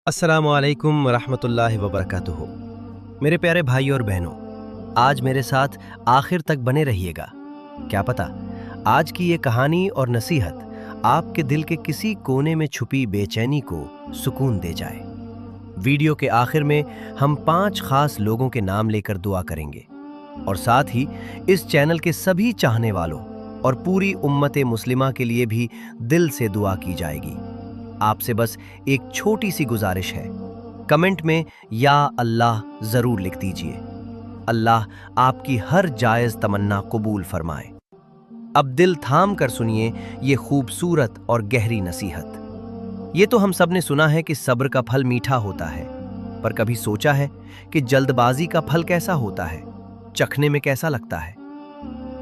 अस्सलामुअलैकुम वरहमतुल्लाहि वबरकातुहू। मेरे प्यारे भाई और बहनों, आज मेरे साथ आखिर तक बने रहिएगा। क्या पता आज की ये कहानी और नसीहत आपके दिल के किसी कोने में छुपी बेचैनी को सुकून दे जाए। वीडियो के आखिर में हम 5 खास लोगों के नाम लेकर दुआ करेंगे और साथ ही इस चैनल के सभी चाहने वालों और पूरी उम्मते मुस्लिमा के लिए भी दिल से दुआ की जाएगी। आपसे बस एक छोटी सी गुजारिश है, कमेंट में या अल्लाह जरूर लिख दीजिए। अल्लाह आपकी हर जायज तमन्ना कबूल फरमाए। अब दिल थाम कर सुनिए ये खूबसूरत और गहरी नसीहत। ये तो हम सब ने सुना है कि सब्र का फल मीठा होता है, पर कभी सोचा है कि जल्दबाजी का फल कैसा होता है, चखने में कैसा लगता है?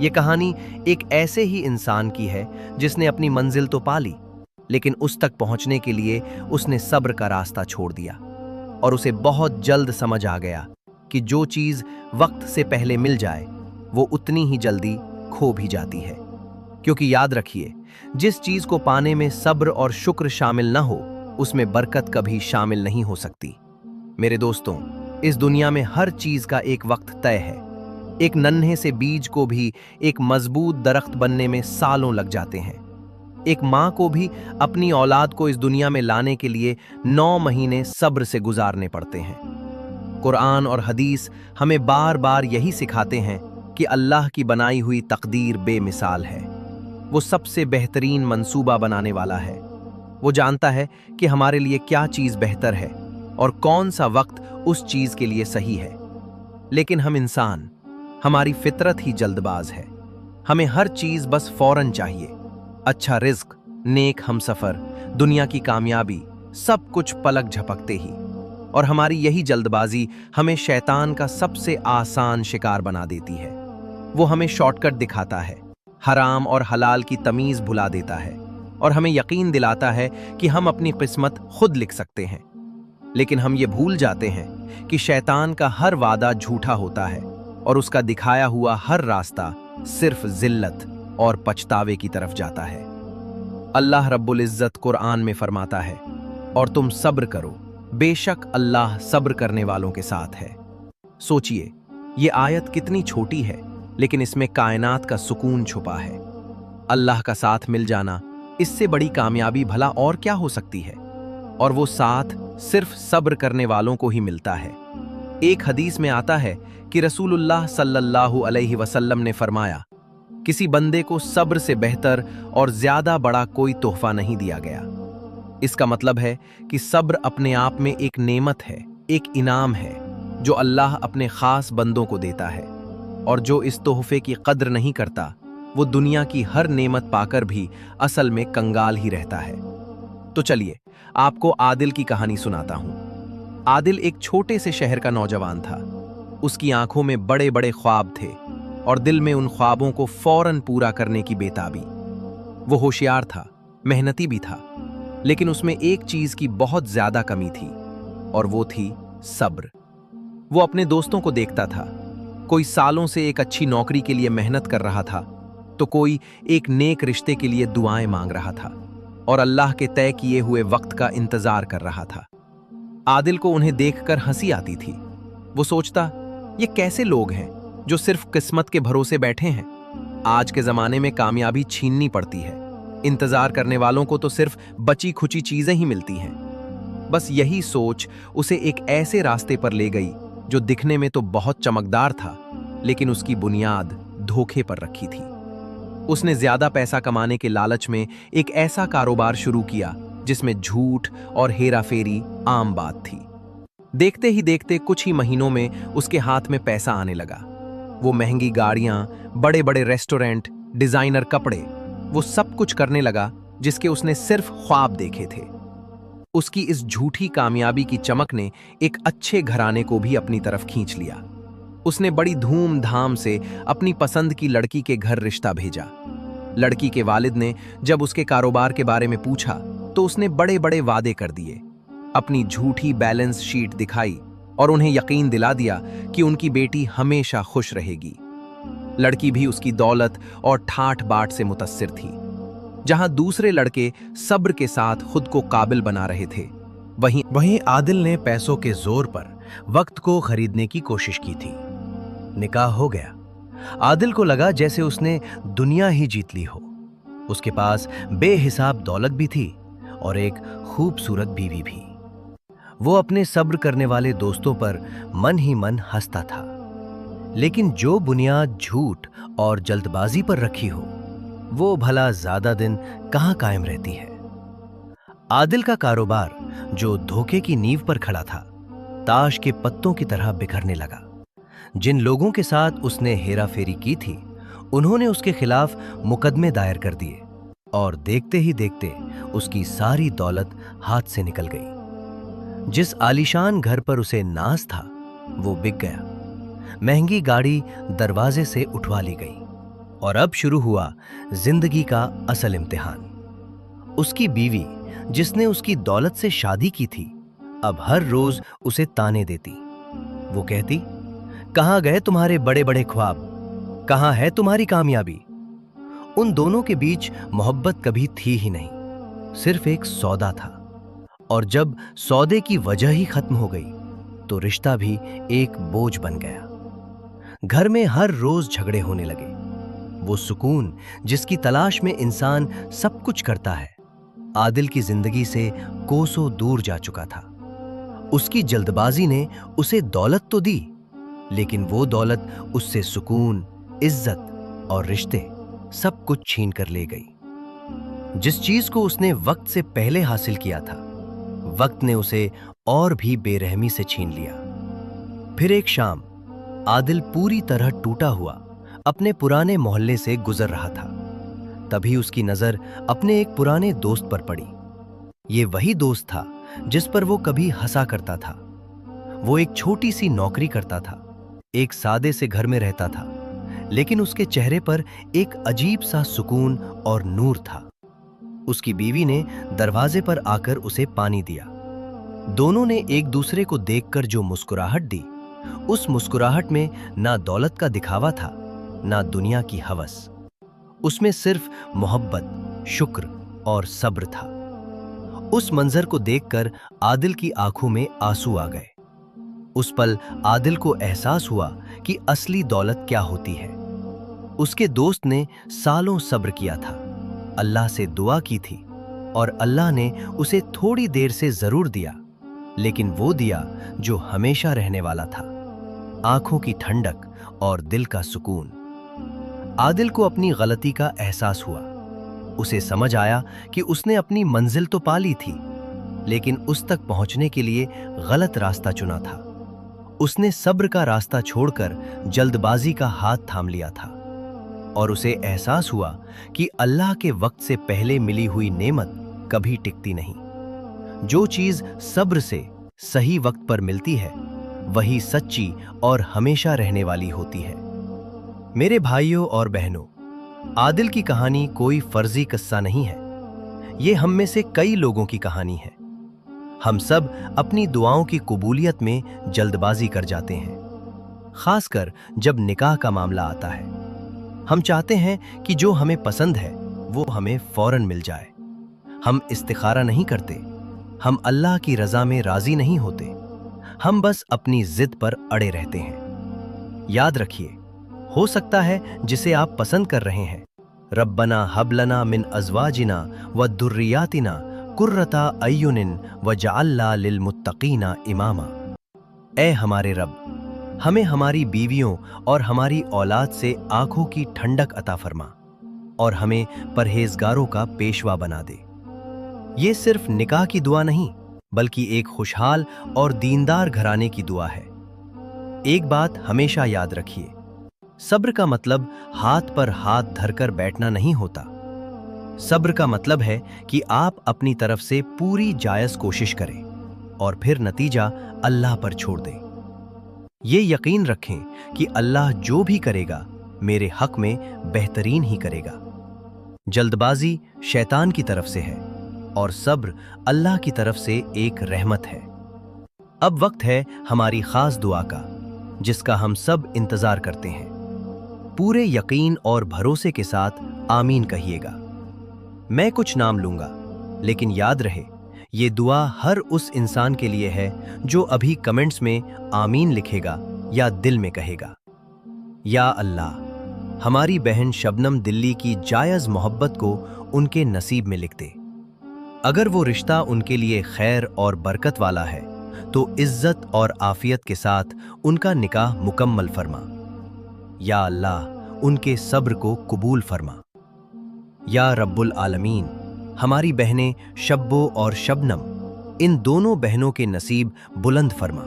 ये कहानी एक ऐसे ही इंसान की है जिसने अपनी मंजिल तो पा ली, लेकिन उस तक पहुंचने के लिए उसने सब्र का रास्ता छोड़ दिया और उसे बहुत जल्द समझ आ गया कि जो चीज वक्त से पहले मिल जाए वो उतनी ही जल्दी खो भी जाती है। क्योंकि याद रखिए, जिस चीज को पाने में सब्र और शुक्र शामिल न हो उसमें बरकत कभी शामिल नहीं हो सकती। मेरे दोस्तों, इस दुनिया में हर चीज का एक वक्त तय है। एक नन्हे से बीज को भी एक मजबूत दरख्त बनने में सालों लग जाते हैं। एक माँ को भी अपनी औलाद को इस दुनिया में लाने के लिए 9 महीने सब्र से गुजारने पड़ते हैं। कुरान और हदीस हमें बार बार यही सिखाते हैं कि अल्लाह की बनाई हुई तकदीर बेमिसाल है। वो सबसे बेहतरीन मंसूबा बनाने वाला है। वो जानता है कि हमारे लिए क्या चीज़ बेहतर है और कौन सा वक्त उस चीज़ के लिए सही है। लेकिन हम इंसान, हमारी फितरत ही जल्दबाज है। हमें हर चीज़ बस फौरन चाहिए। अच्छा रिज्क, नेक हमसफर, दुनिया की कामयाबी, सब कुछ पलक झपकते ही। और हमारी यही जल्दबाजी हमें शैतान का सबसे आसान शिकार बना देती है। वो हमें शॉर्टकट दिखाता है, हराम और हलाल की तमीज भुला देता है और हमें यकीन दिलाता है कि हम अपनी किस्मत खुद लिख सकते हैं। लेकिन हम ये भूल जाते हैं कि शैतान का हर वादा झूठा होता है और उसका दिखाया हुआ हर रास्ता सिर्फ जिल्लत और पछतावे की तरफ जाता है। अल्लाह रब्बुल इज्जत कुरान में फरमाता है, और तुम सब्र करो, बेशक अल्लाह सब्र करने वालों के साथ है। सोचिए, ये आयत कितनी छोटी है, लेकिन इसमें कायनात का सुकून छुपा है। अल्लाह का साथ मिल जाना, इससे बड़ी कामयाबी भला और क्या हो सकती है? और वो साथ सिर्फ सब्र करने वालों को ही मिलता है। एक हदीस में आता है कि रसूलुल्लाह सल्लल्लाहु अलैहि वसल्लम ने फरमाया, किसी बंदे को सब्र से बेहतर और ज्यादा बड़ा कोई तोहफा नहीं दिया गया। इसका मतलब है कि सब्र अपने आप में एक नेमत है, एक इनाम है जो अल्लाह अपने खास बंदों को देता है। और जो इस तोहफे की कद्र नहीं करता, वो दुनिया की हर नेमत पाकर भी असल में कंगाल ही रहता है। तो चलिए आपको आदिल की कहानी सुनाता हूं। आदिल एक छोटे से शहर का नौजवान था। उसकी आंखों में बड़े बड़े ख्वाब थे और दिल में उन ख्वाबों को फौरन पूरा करने की बेताबी। वो होशियार था, मेहनती भी था, लेकिन उसमें एक चीज की बहुत ज्यादा कमी थी और वो थी सब्र। वो अपने दोस्तों को देखता था, कोई सालों से एक अच्छी नौकरी के लिए मेहनत कर रहा था, तो कोई एक नेक रिश्ते के लिए दुआएं मांग रहा था और अल्लाह के तय किए हुए वक्त का इंतजार कर रहा था। आदिल को उन्हें देखकर हंसी आती थी। वो सोचता, ये कैसे लोग हैं जो सिर्फ किस्मत के भरोसे बैठे हैं। आज के जमाने में कामयाबी छीननी पड़ती है, इंतजार करने वालों को तो सिर्फ बची खुची चीजें ही मिलती हैं। बस यही सोच उसे एक ऐसे रास्ते पर ले गई जो दिखने में तो बहुत चमकदार था, लेकिन उसकी बुनियाद धोखे पर रखी थी। उसने ज्यादा पैसा कमाने के लालच में एक ऐसा कारोबार शुरू किया जिसमें झूठ और हेराफेरी आम बात थी। देखते ही देखते कुछ ही महीनों में उसके हाथ में पैसा आने लगा। वो महंगी गाड़ियां, बड़े बड़े रेस्टोरेंट, डिजाइनर कपड़े, वो सब कुछ करने लगा जिसके उसने सिर्फ ख्वाब देखे थे। उसकी इस झूठी कामयाबी की चमक ने एक अच्छे घराने को भी अपनी तरफ खींच लिया। उसने बड़ी धूमधाम से अपनी पसंद की लड़की के घर रिश्ता भेजा। लड़की के वालिद ने जब उसके कारोबार के बारे में पूछा तो उसने बड़े बड़े वादे कर दिए, अपनी झूठी बैलेंस शीट दिखाई और उन्हें यकीन दिला दिया कि उनकी बेटी हमेशा खुश रहेगी। लड़की भी उसकी दौलत और ठाठ बाट से मुतस्सिर थी। जहां दूसरे लड़के सब्र के साथ खुद को काबिल बना रहे थे, वहीं आदिल ने पैसों के जोर पर वक्त को खरीदने की कोशिश की थी। निकाह हो गया। आदिल को लगा जैसे उसने दुनिया ही जीत ली हो। उसके पास बेहिसाब दौलत भी थी और एक खूबसूरत बीवी भी। वो अपने सब्र करने वाले दोस्तों पर मन ही मन हंसता था। लेकिन जो बुनियाद झूठ और जल्दबाजी पर रखी हो, वो भला ज्यादा दिन कहां कायम रहती है। आदिल का कारोबार, जो धोखे की नींव पर खड़ा था, ताश के पत्तों की तरह बिखरने लगा। जिन लोगों के साथ उसने हेराफेरी की थी, उन्होंने उसके खिलाफ मुकदमे दायर कर दिए और देखते ही देखते उसकी सारी दौलत हाथ से निकल गई। जिस आलीशान घर पर उसे नाज था, वो बिक गया। महंगी गाड़ी दरवाजे से उठवा ली गई और अब शुरू हुआ जिंदगी का असल इम्तिहान। उसकी बीवी, जिसने उसकी दौलत से शादी की थी, अब हर रोज उसे ताने देती। वो कहती, कहां गए तुम्हारे बड़े बड़े ख्वाब, कहां है तुम्हारी कामयाबी। उन दोनों के बीच मोहब्बत कभी थी ही नहीं, सिर्फ एक सौदा था। और जब सौदे की वजह ही खत्म हो गई, तो रिश्ता भी एक बोझ बन गया। घर में हर रोज झगड़े होने लगे। वो सुकून जिसकी तलाश में इंसान सब कुछ करता है, आदिल की जिंदगी से कोसों दूर जा चुका था। उसकी जल्दबाजी ने उसे दौलत तो दी, लेकिन वो दौलत उससे सुकून, इज्जत और रिश्ते सब कुछ छीन कर ले गई। जिस चीज को उसने वक्त से पहले हासिल किया था, वक्त ने उसे और भी बेरहमी से छीन लिया। फिर एक शाम आदिल पूरी तरह टूटा हुआ अपने पुराने मोहल्ले से गुजर रहा था। तभी उसकी नजर अपने एक पुराने दोस्त पर पड़ी। ये वही दोस्त था जिस पर वो कभी हंसा करता था। वो एक छोटी सी नौकरी करता था, एक सादे से घर में रहता था, लेकिन उसके चेहरे पर एक अजीब सा सुकून और नूर था। उसकी बीवी ने दरवाजे पर आकर उसे पानी दिया। दोनों ने एक दूसरे को देखकर जो मुस्कुराहट दी, उस मुस्कुराहट में ना दौलत का दिखावा था, ना दुनिया की हवस। उसमें सिर्फ मोहब्बत, शुक्र और सब्र था। उस मंजर को देखकर आदिल की आंखों में आंसू आ गए। उस पल आदिल को एहसास हुआ कि असली दौलत क्या होती है। उसके दोस्त ने सालों सब्र किया था, अल्लाह से दुआ की थी और अल्लाह ने उसे थोड़ी देर से जरूर दिया, लेकिन वो दिया जो हमेशा रहने वाला था, आंखों की ठंडक और दिल का सुकून। आदिल को अपनी गलती का एहसास हुआ। उसे समझ आया कि उसने अपनी मंजिल तो पा ली थी, लेकिन उस तक पहुंचने के लिए गलत रास्ता चुना था। उसने सब्र का रास्ता छोड़कर जल्दबाजी का हाथ थाम लिया था और उसे एहसास हुआ कि अल्लाह के वक्त से पहले मिली हुई नेमत कभी टिकती नहीं। जो चीज सब्र से सही वक्त पर मिलती है, वही सच्ची और हमेशा रहने वाली होती है। मेरे भाइयों और बहनों, आदिल की कहानी कोई फर्जी किस्सा नहीं है। ये हम में से कई लोगों की कहानी है। हम सब अपनी दुआओं की कबूलियत में जल्दबाजी कर जाते हैं, खासकर जब निकाह का मामला आता है। हम चाहते हैं कि जो हमें पसंद है वो हमें फौरन मिल जाए। हम इस्तिखारा नहीं करते, हम अल्लाह की रजा में राजी नहीं होते, हम बस अपनी जिद पर अड़े रहते हैं। याद रखिए, हो सकता है जिसे आप पसंद कर रहे हैं, रब्बना हबलना मिन अज़वाजिना व दुर्रियातिना कुर्रता अय्युनिन वजअलना लिलमुत्तकीना इमामा। ऐ हमारे रब, हमें हमारी बीवियों और हमारी औलाद से आंखों की ठंडक अता फरमा और हमें परहेजगारों का पेशवा बना दे। ये सिर्फ निकाह की दुआ नहीं, बल्कि एक खुशहाल और दीनदार घराने की दुआ है। एक बात हमेशा याद रखिए, सब्र का मतलब हाथ पर हाथ धरकर बैठना नहीं होता। सब्र का मतलब है कि आप अपनी तरफ से पूरी जायज कोशिश करें और फिर नतीजा अल्लाह पर छोड़ दें। ये यकीन रखें कि अल्लाह जो भी करेगा मेरे हक में बेहतरीन ही करेगा। जल्दबाजी शैतान की तरफ से है और सब्र अल्लाह की तरफ से एक रहमत है। अब वक्त है हमारी खास दुआ का, जिसका हम सब इंतजार करते हैं। पूरे यकीन और भरोसे के साथ आमीन कहिएगा। मैं कुछ नाम लूंगा, लेकिन याद रहे ये दुआ हर उस इंसान के लिए है जो अभी कमेंट्स में आमीन लिखेगा या दिल में कहेगा। या अल्लाह, हमारी बहन शबनम दिल्ली की जायज़ मोहब्बत को उनके नसीब में लिख दे। अगर वो रिश्ता उनके लिए खैर और बरकत वाला है तो इज्जत और आफियत के साथ उनका निकाह मुकम्मल फरमा। या अल्लाह, उनके सब्र को कबूल फरमा। या रब्बुल आलमीन, हमारी बहनें शब्बो और शबनम, इन दोनों बहनों के नसीब बुलंद फरमा।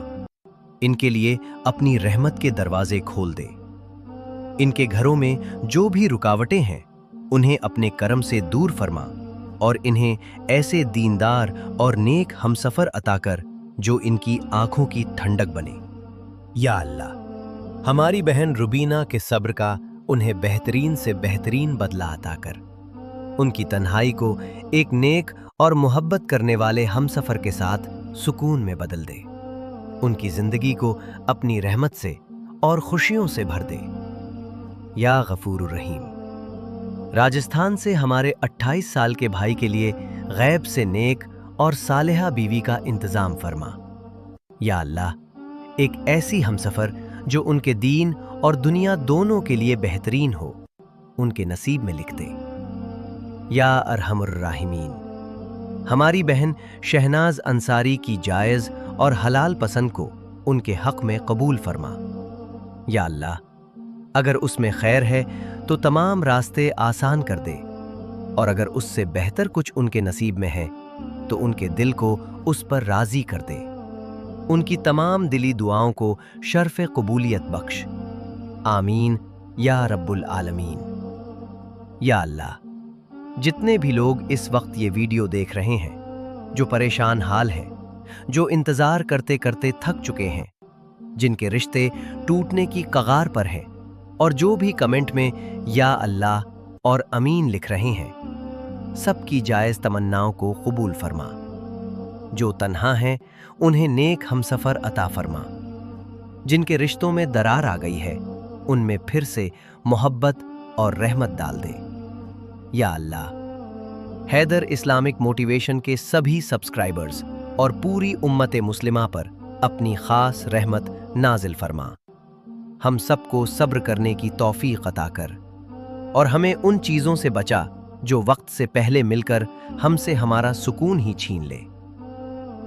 इनके लिए अपनी रहमत के दरवाजे खोल दे। इनके घरों में जो भी रुकावटें हैं उन्हें अपने करम से दूर फरमा और इन्हें ऐसे दीनदार और नेक हमसफर अता कर जो इनकी आंखों की ठंडक बने। या अल्लाह, हमारी बहन रुबीना के सब्र का उन्हें बेहतरीन से बेहतरीन बदला अता कर। उनकी तन्हाई को एक नेक और मोहब्बत करने वाले हमसफर के साथ सुकून में बदल दे। उनकी जिंदगी को अपनी रहमत से और खुशियों से भर दे। या गफूरुर रहीम, राजस्थान से हमारे 28 साल के भाई के लिए गैब से नेक और सालेहा बीवी का इंतजाम फरमा। या अल्लाह, एक ऐसी हमसफर जो उनके दीन और दुनिया दोनों के लिए बेहतरीन हो, उनके नसीब में लिख दे। या अरहमुर राहिमीन, हमारी बहन शहनाज अंसारी की जायज़ और हलाल पसंद को उनके हक में कबूल फरमा। या अल्लाह, अगर उसमें खैर है तो तमाम रास्ते आसान कर दे, और अगर उससे बेहतर कुछ उनके नसीब में है तो उनके दिल को उस पर राजी कर दे। उनकी तमाम दिली दुआओं को शर्फ कबूलियत बख्श। आमीन या रब्बुल आलमीन। या अल्लाह, जितने भी लोग इस वक्त ये वीडियो देख रहे हैं, जो परेशान हाल हैं, जो इंतज़ार करते करते थक चुके हैं, जिनके रिश्ते टूटने की कगार पर हैं, और जो भी कमेंट में या अल्लाह और अमीन लिख रहे हैं, सबकी जायज़ तमन्नाओं को कबूल फरमा। जो तन्हा हैं उन्हें नेक हमसफर अता फरमा। जिनके रिश्तों में दरार आ गई है उनमें फिर से मोहब्बत और रहमत डाल दे। या अल्लाह, हैदर इस्लामिक मोटिवेशन के सभी सब्सक्राइबर्स और पूरी उम्मत मुस्लिमा पर अपनी खास रहमत नाजिल फरमा। हम सबको सब्र करने की तौफीक अता कर, और हमें उन चीज़ों से बचा जो वक्त से पहले मिलकर हमसे हमारा सुकून ही छीन ले।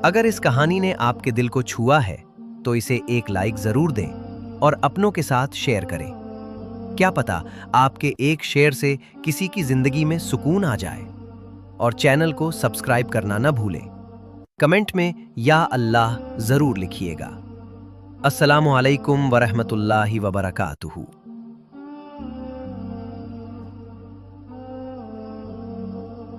अगर इस कहानी ने आपके दिल को छुआ है तो इसे एक लाइक ज़रूर दें और अपनों के साथ शेयर करें। क्या पता आपके एक शेयर से किसी की ज़िंदगी में सुकून आ जाए। और चैनल को सब्सक्राइब करना न भूलें। कमेंट में या अल्लाह ज़रूर लिखिएगा। अस्सलामु अलैकुम वरहमतुल्लाहि वबरकातुहू।